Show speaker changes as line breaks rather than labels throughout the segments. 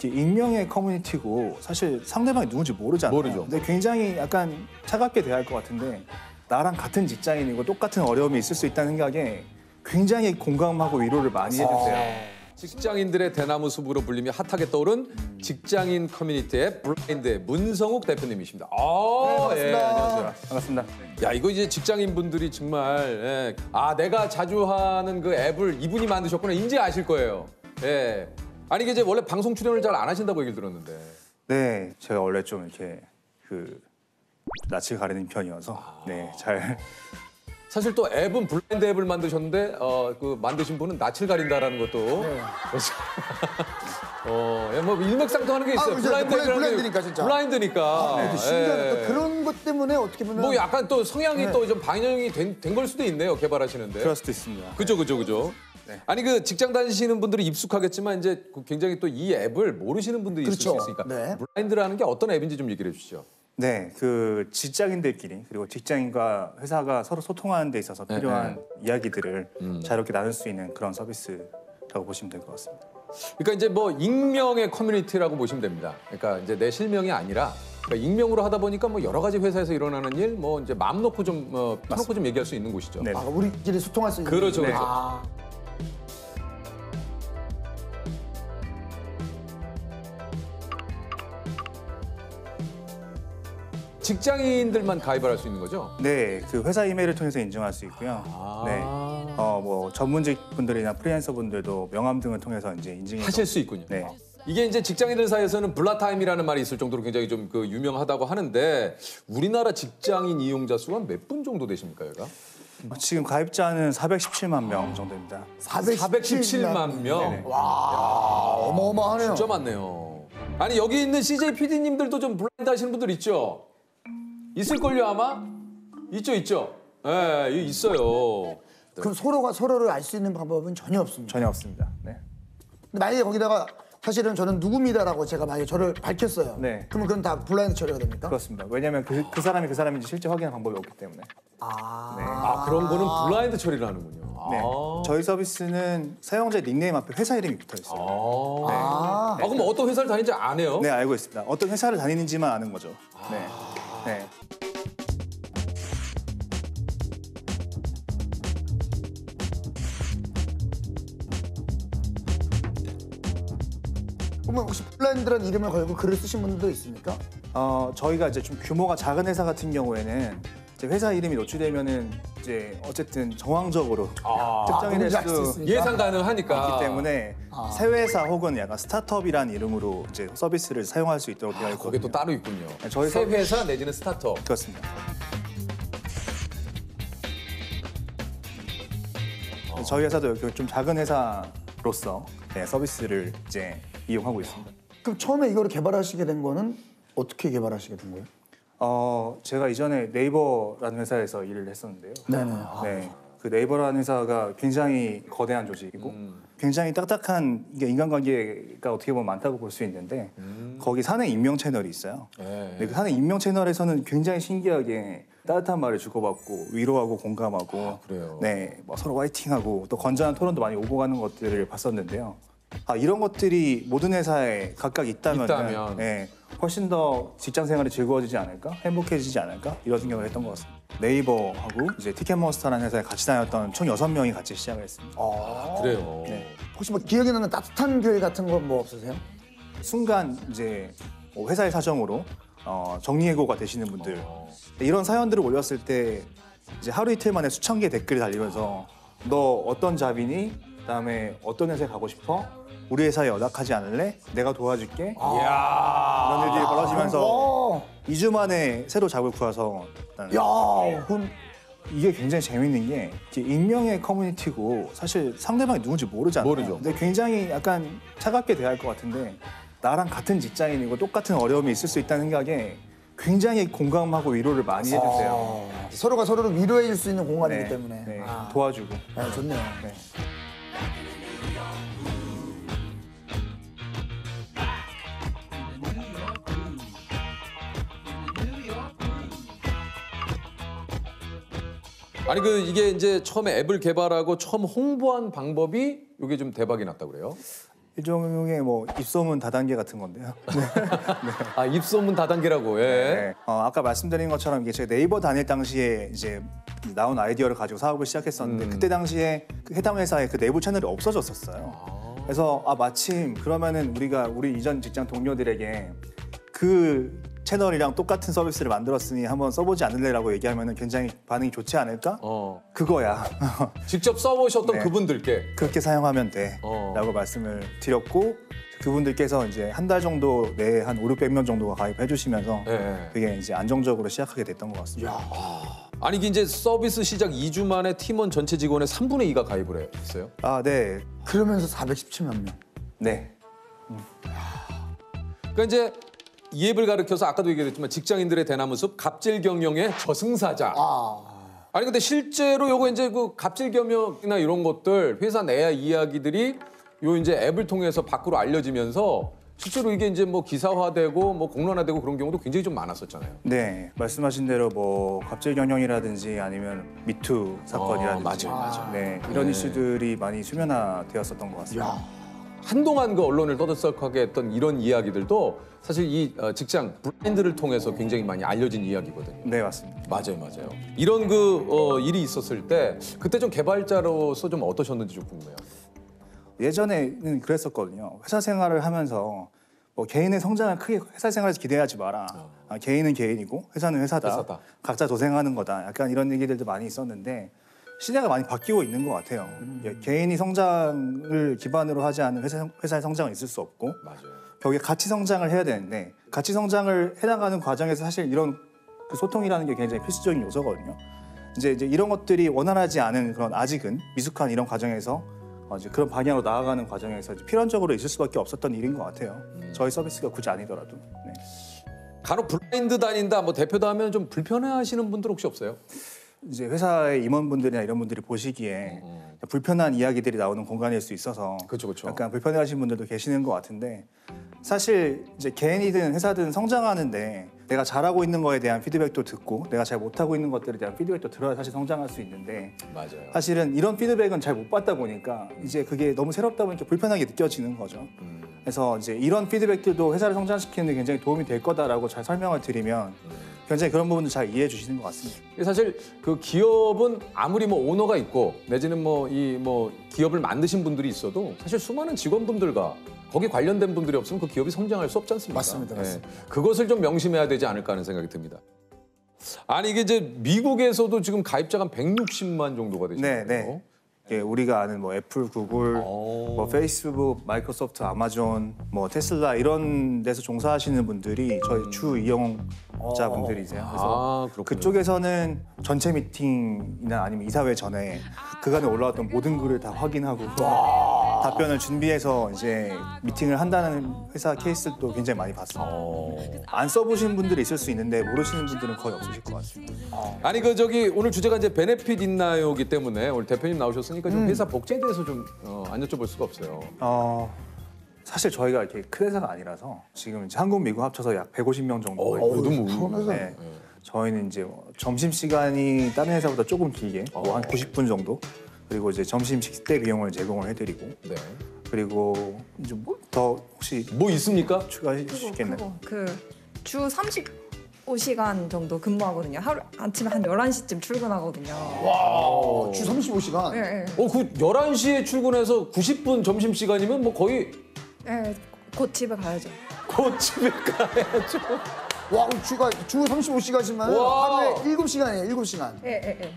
익명의 커뮤니티고 사실 상대방이 누군지 모르잖아요.
모르죠.
근데 굉장히 약간 차갑게 대할 것 같은데 나랑 같은 직장인이고 똑같은 어려움이 있을 수 있다는 생각에 굉장히 공감하고 위로를 많이 해주세요.
직장인들의 대나무 숲으로 불리며 핫하게 떠오른 직장인 커뮤니티의 블라인드의 문성욱 대표님이십니다.
네, 반갑습니다.
안녕하세요. 반갑습니다.
야, 이거 이제 직장인분들이 정말 내가 자주 하는 그 앱을 이분이 만드셨구나 이제 아실 거예요. 예. 아니 이게 이제 원래 방송 출연을 잘 안 하신다고 얘기를 들었는데.
네, 제가 원래 좀 이렇게 낯을 가리는 편이어서 잘.
사실 또 앱은 블라인드 앱을 만드셨는데 그 만드신 분은 낯을 가린다라는 것도 뭐 일맥상통하는 게 있어요.
그렇죠. 블라인드니까 진짜.
블라인드니까.
신기하다. 그런 것 때문에 어떻게 보면
뭐 약간 또 성향이 또 좀 반영이 된 걸 수도 있네요. 개발하시는데.
그럴 수도 있습니다.
그죠.
네.
아니 그 직장 다니시는 분들이 익숙하겠지만 이제 굉장히 또 이 앱을 모르시는 분들이 있을 수 있으니까
네.
블라인드라는 게 어떤 앱인지 좀 얘기를 해주시죠.
네, 직장인들끼리 그리고 직장인과 회사가 서로 소통하는 데 있어서 필요한 이야기들을 자유롭게 나눌 수 있는 그런 서비스라고 보시면 될 것 같습니다.
그러니까 이제 뭐 익명의 커뮤니티라고 보시면 됩니다. 그러니까 이제 내 실명이 아니라 그러니까 익명으로 하다 보니까 뭐 여러 가지 회사에서 일어나는 일, 뭐 이제 마음 놓고 좀 터놓고 좀 얘기할 수 있는 곳이죠.
네.
우리끼리 소통할 수 있는.
그렇죠. 직장인들만 가입을 할 수 있는 거죠?
네, 회사 이메일을 통해서 인증할 수 있고요. 네, 뭐 전문직 분들이나 프리랜서 분들도 명함 등을 통해서 이제 인증해서
하실 수 있군요.
네.
이게 이제 직장인들 사이에서는 블라타임이라는 말이 있을 정도로 굉장히 좀 유명하다고 하는데 우리나라 직장인 이용자 수가 몇 분 정도 되십니까, 여기가?
지금 가입자는 417만 명 정도입니다.
417만 명.
네네.
와, 어마어마하네요.
진짜 많네요. 아니 여기 있는 CJ PD님들도 좀 블라인드 하시는 분들 있죠? 있을걸요 아마? 있죠. 예, 있어요.
그럼 서로가 서로를 알 수 있는 방법은 전혀 없습니다.
전혀 없습니다. 네.
근데 만약에 거기다가 사실은 저는 누굽니다라고 제가 만약에 저를 밝혔어요.
네.
그러면 그건 다 블라인드 처리가 됩니까?
그렇습니다. 왜냐하면 그 사람이 그 사람인지 실제 확인할 방법이 없기 때문에.
그런 거는 블라인드 처리를 하는군요.
네. 저희 서비스는 사용자 닉네임 앞에 회사 이름이 붙어 있어요.
그럼 어떤 회사를 다니는지 안 해요?
네, 알고 있습니다. 어떤 회사를 다니는지만 아는 거죠. 네. 네.
그러면 혹시 블라인드라는 이름을 걸고 글을 쓰신 분들도 있습니까?
저희가 이제 좀 규모가 작은 회사 같은 경우에는 이제 회사 이름이 노출되면은 이제 어쨌든 정황적으로 특정이 될
누군지 알수
수
있으니까.
예상 가능하니까.
있기 때문에 새 회사 혹은 약간 스타트업이라는 이름으로 이제 서비스를 사용할 수 있도록 되어 있거든요.
그게 또 따로 있군요.
저희
새 회사 내지는 스타트업.
그렇습니다. 저희 회사도 이렇게 좀 작은 회사로서 서비스를 이제 이용하고 있습니다.
그럼 처음에 이거를 개발하시게 된 거는 어떻게 개발하시게 된 거예요?
제가 이전에 네이버라는 회사에서 일을 했었는데요.
네네.
네. 그 네이버라는 회사가 굉장히 거대한 조직이고 굉장히 딱딱한 인간관계가 어떻게 보면 많다고 볼 수 있는데 거기 사내 익명 채널이 있어요. 네, 그 사내 익명 채널에서는 굉장히 신기하게 따뜻한 말을 주고받고 위로하고 공감하고
그래요?
네, 뭐 서로 화이팅하고 또 건전한 토론도 많이 오고 가는 것들을 봤었는데요. 이런 것들이 모든 회사에 각각 있다면 네, 훨씬 더 직장 생활이 즐거워지지 않을까? 행복해지지 않을까? 이런 생각을 했던 것 같습니다. 네이버하고 이제 티켓몬스터라는 회사에 같이 다녔던 총 6명이 같이 시작을 했습니다.
그래요.
네.
혹시 뭐 기억에 남는 따뜻한 글 같은 거 뭐 없으세요?
순간 이제 회사의 사정으로 정리해고가 되시는 분들 이런 사연들을 올렸을 때 이제 하루 이틀 만에 수천 개의 댓글이 달리면서 너 어떤 잡이니? 그다음에 어떤 회사에 가고 싶어? 우리 회사에 연락하지 않을래? 내가 도와줄게. 이런 일들이 벌어지면서 2주 만에 새로 잡을 구해서
그럼
이게 굉장히 재밌는 게 익명의 커뮤니티고 사실 상대방이 누군지 모르잖아요.
모르죠.
근데 굉장히 약간 차갑게 대할 것 같은데 나랑 같은 직장인이고 똑같은 어려움이 있을 수 있다는 생각에 굉장히 공감하고 위로를 많이 해주세요.
서로가 서로를 위로해 줄 수 있는 공간이기
네,
때문에.
네, 도와주고.
네, 좋네요.
네.
아니 이게 이제 처음에 앱을 개발하고 처음 홍보한 방법이 이게 좀 대박이 났다고 그래요?
일종의 뭐 입소문 다단계 같은 건데요.
아, 입소문 다단계라고. 예.
네. 아까 말씀드린 것처럼 이게 제가 네이버 다닐 당시에 이제 나온 아이디어를 가지고 사업을 시작했었는데 그때 당시에 그 해당 회사의 그 내부 채널이 없어졌었어요. 그래서 마침 그러면은 우리 이전 직장 동료들에게 그 채널이랑 똑같은 서비스를 만들었으니 한번 써보지 않을래라고 얘기하면은 굉장히 반응이 좋지 않을까? 그거야.
직접 써보셨던
네.
그분들께.
그렇게 사용하면 돼라고 말씀을 드렸고 그분들께서 이제 한 달 정도 내에 한 500~600명 정도가 가입해 주시면서
네.
되게 이제 안정적으로 시작하게 됐던 것 같습니다.
아니 이게 이제 서비스 시작 2주 만에 팀원 전체 직원의 3분의 2가 가입을 했어요.
네.
그러면서 417만 명.
네.
그러니까 이제 이 앱을 가리켜서 아까도 얘기했지만 직장인들의 대나무숲 갑질 경영의 저승사자. 아니 근데 실제로 요거 이제 그 갑질 경영이나 이런 것들 회사 내 이야기들이 요 이제 앱을 통해서 밖으로 알려지면서 실제로 이게 이제 뭐 기사화되고 뭐 공론화되고 그런 경우도 굉장히 좀 많았었잖아요.
네, 말씀하신 대로 뭐 갑질 경영이라든지 아니면 미투 사건이라든지
맞아요.
네, 이런 이슈들이 많이 수면화되었었던 것 같습니다.
한동안 그 언론을 떠들썩하게 했던 이런 이야기들도 사실 이 직장 브랜드를 통해서 굉장히 많이 알려진 이야기거든요.
네, 맞습니다.
맞아요. 이런 일이 있었을 때 그때 좀 개발자로서 좀 어떠셨는지 좀 궁금해요.
예전에는 그랬었거든요. 회사 생활을 하면서 뭐 개인의 성장을 크게 회사 생활에서 기대하지 마라. 개인은 개인이고 회사는 회사다. 각자 도생하는 거다. 약간 이런 얘기들도 많이 있었는데 시대가 많이 바뀌고 있는 것 같아요. 개인이 성장을 기반으로 하지 않은 회사의 성장은 있을 수 없고 거기에 같이 성장을 해야 되는데 같이 성장을 해나가는 과정에서 사실 이런 그 소통이라는 게 굉장히 필수적인 요소거든요. 이제 이런 것들이 원활하지 않은 그런 아직은 미숙한 이런 과정에서 이제 그런 방향으로 나아가는 과정에서 이제 필연적으로 있을 수밖에 없었던 일인 것 같아요. 저희 서비스가 굳이 아니더라도. 네.
간혹 블라인드 다닌다, 뭐 대표다 하면 좀 불편해하시는 분들 혹시 없어요?
이제 회사의 임원분들이나 이런 분들이 보시기에 불편한 이야기들이 나오는 공간일 수 있어서
그렇죠.
약간 불편해하시는 분들도 계시는 것 같은데 사실 이제 개인이든 회사든 성장하는데 내가 잘하고 있는 거에 대한 피드백도 듣고 내가 잘 못하고 있는 것들에 대한 피드백도 들어야 사실 성장할 수 있는데 사실은 이런 피드백은 잘 못 받다 보니까 이제 그게 너무 새롭다 보니까 불편하게 느껴지는 거죠. 그래서 이제 이런 피드백들도 회사를 성장시키는 데 굉장히 도움이 될 거다라고 잘 설명을 드리면 굉장히 그런 부분도 잘 이해해 주시는 것 같습니다.
사실 그 기업은 아무리 뭐 오너가 있고 내지는 뭐 기업을 만드신 분들이 있어도 사실 수많은 직원분들과 거기 관련된 분들이 없으면 그 기업이 성장할 수 없지 않습니까?
맞습니다.
그것을 좀 명심해야 되지 않을까 하는 생각이 듭니다. 아니 이게 이제 미국에서도 지금 가입자가 160만 정도가 되시네요.
네. 우리가 아는 뭐 애플, 구글, 뭐 페이스북, 마이크로소프트, 아마존, 뭐 테슬라 이런 데서 종사하시는 분들이 저희 주 이용자분들이세요. 그래서 그쪽에서는 전체 미팅이나 아니면 이사회 전에 그간에 올라왔던 모든 글을 다 확인하고 답변을 준비해서 이제 미팅을 한다는 회사 케이스도 굉장히 많이 봤습니다. 안 써보신 분들이 있을 수 있는데 모르시는 분들은 거의 없으실 것 같습니다.
아니 오늘 주제가 이제 베네핏 있나요이기 때문에 오늘 대표님 나오셨으니까 좀 회사 복지에 대해서 좀 안 여쭤볼 수가 없어요.
사실 저희가 이렇게 큰 회사가 아니라서 지금 이제 한국, 미국 합쳐서 약 150명 정도. 네. 저희는 이제 점심 시간이 다른 회사보다 조금 길게 한 90분 정도. 그리고 이제 점심 식대 비용을 제공을 해드리고. 그리고 이제 더 혹시
뭐 있습니까?
추가해 주시겠나요?
주 35시간 정도 근무하거든요. 하루 아침에 한 11시쯤 출근하거든요.
와, 주 35시간?
네.
그 11시에 출근해서 90분 점심시간이면 뭐 거의
네, 곧 집에 가야죠.
곧 집에 가야죠.
와, 주 35시간이면 하루에 7시간이에요, 7시간.
네.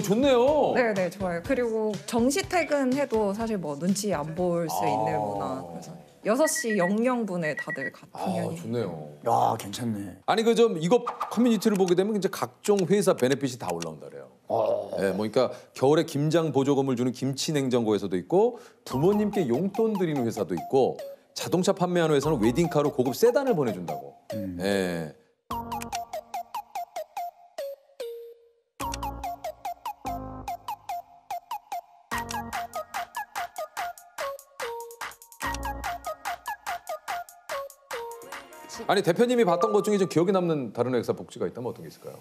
좋네요.
네, 좋아요. 그리고 정시 퇴근해도 사실 뭐 눈치 안 볼 수 있는 문화. 그래서 6시 00분에 다들 당연히.
좋네요.
야, 괜찮네.
아니 이거 커뮤니티를 보게 되면 이제 각종 회사 베네핏이 다 올라온다래요. 네, 그러니까 겨울에 김장 보조금을 주는 김치 냉장고에서도 있고 부모님께 용돈 드리는 회사도 있고 자동차 판매하는 회사는 웨딩카로 고급 세단을 보내준다고. 네. 아니 대표님이 봤던 것 중에 좀 기억에 남는 다른 회사 복지가 있다면 어떤 게 있을까요?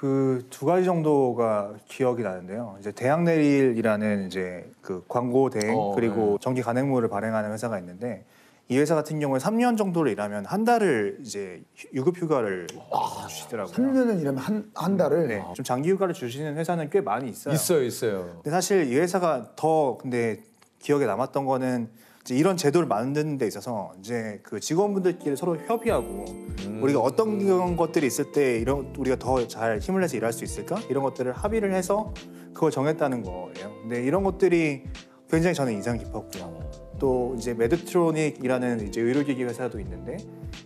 그 두 가지 정도가 기억이 나는데요. 이제 대학내일이라는 이제 그 광고 대행 그리고 전기 간행물을 발행하는 회사가 있는데 이 회사 같은 경우에 3년 정도를 일하면 한 달을 이제 유급 휴가를 주시더라고요.
3년을 일하면 한 달을.
네, 좀 장기 휴가를 주시는 회사는 꽤 많이 있어요.
있어요.
근데 사실 이 회사가 더 근데 기억에 남았던 거는 이제 이런 제도를 만드는 데 있어서 이제 그 직원분들끼리 서로 협의하고 우리가 어떤 것들이 있을 때 이런 우리가 더 잘 힘을 내서 일할 수 있을까 이런 것들을 합의를 해서 그걸 정했다는 거예요. 근데 이런 것들이 굉장히 저는 인상 깊었고요. 또 이제 메드트로닉이라는 이제 의료기기 회사도 있는데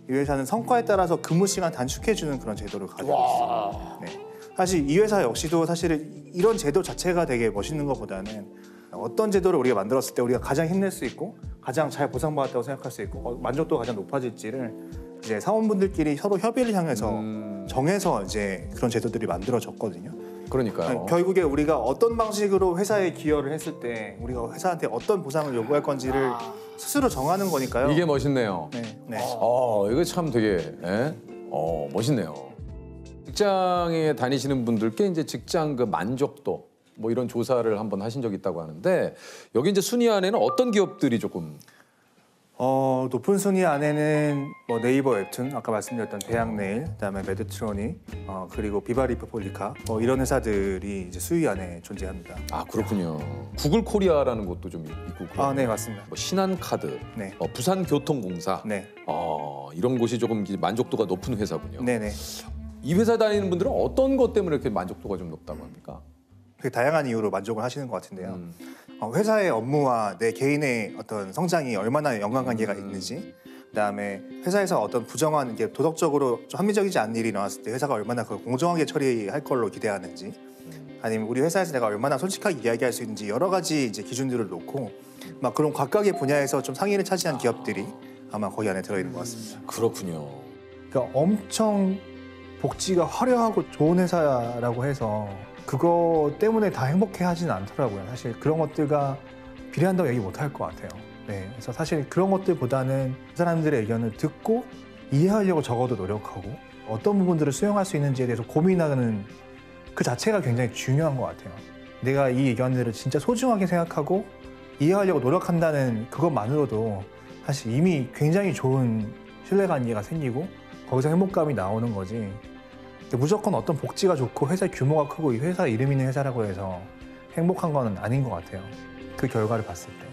이 회사는 성과에 따라서 근무 시간 단축해주는 그런 제도를 가지고 있어요. 네. 사실 이 회사 역시도 사실은 이런 제도 자체가 되게 멋있는 것보다는 어떤 제도를 우리가 만들었을 때 우리가 가장 힘낼 수 있고 가장 잘 보상받았다고 생각할 수 있고 만족도가 가장 높아질지를 이제 사원분들끼리 서로 협의를 향해서 정해서 이제 그런 제도들이 만들어졌거든요.
그러니까요.
결국에 우리가 어떤 방식으로 회사에 기여를 했을 때 우리가 회사한테 어떤 보상을 요구할 건지를 스스로 정하는 거니까요.
이게 멋있네요.
네. 네.
이거 참 되게 멋있네요. 직장에 다니시는 분들께 이제 직장 그 만족도 뭐 이런 조사를 한번 하신 적이 있다고 하는데 여기 이제 순위 안에는 어떤 기업들이 조금
높은 순위 안에는 뭐 네이버 웹툰 아까 말씀드렸던 대학내일 그다음에 메드트로닉 그리고 비바리프폴리카 이런 회사들이 이제 수위 안에 존재합니다.
아 그렇군요. 구글 코리아라는 곳도 좀 있고 그러네요.
네 맞습니다.
뭐 신한카드,
네.
부산교통공사
네.
이런 곳이 조금 이제 만족도가 높은 회사군요.
네네.
이 회사 다니는 분들은 어떤 것 때문에 이렇게 만족도가 좀 높다고 합니까?
되게 다양한 이유로 만족을 하시는 것 같은데요. 회사의 업무와 내 개인의 어떤 성장이 얼마나 연관관계가 있는지, 그다음에 회사에서 어떤 부정한 게 도덕적으로 좀 합리적이지 않은 일이 일어났을 때 회사가 얼마나 그걸 공정하게 처리할 걸로 기대하는지, 아니면 우리 회사에서 내가 얼마나 솔직하게 이야기할 수 있는지 여러 가지 이제 기준들을 놓고 막 그런 각각의 분야에서 좀 상위를 차지한 기업들이 아마 거기 안에 들어있는 것 같습니다.
그렇군요.
그러니까 엄청 복지가 화려하고 좋은 회사라고 해서 그거 때문에 다 행복해하지는 않더라고요. 사실 그런 것들과 비례한다고 얘기 못할 것 같아요. 네, 그래서 사실 그런 것들보다는 그 사람들의 의견을 듣고 이해하려고 적어도 노력하고 어떤 부분들을 수용할 수 있는지에 대해서 고민하는 그 자체가 굉장히 중요한 것 같아요. 내가 이 의견들을 진짜 소중하게 생각하고 이해하려고 노력한다는 그것만으로도 사실 이미 굉장히 좋은 신뢰관계가 생기고 거기서 행복감이 나오는 거지. 무조건 어떤 복지가 좋고 회사 규모가 크고 이 회사 이름 있는 회사라고 해서 행복한 건 아닌 것 같아요. 그 결과를 봤을 때.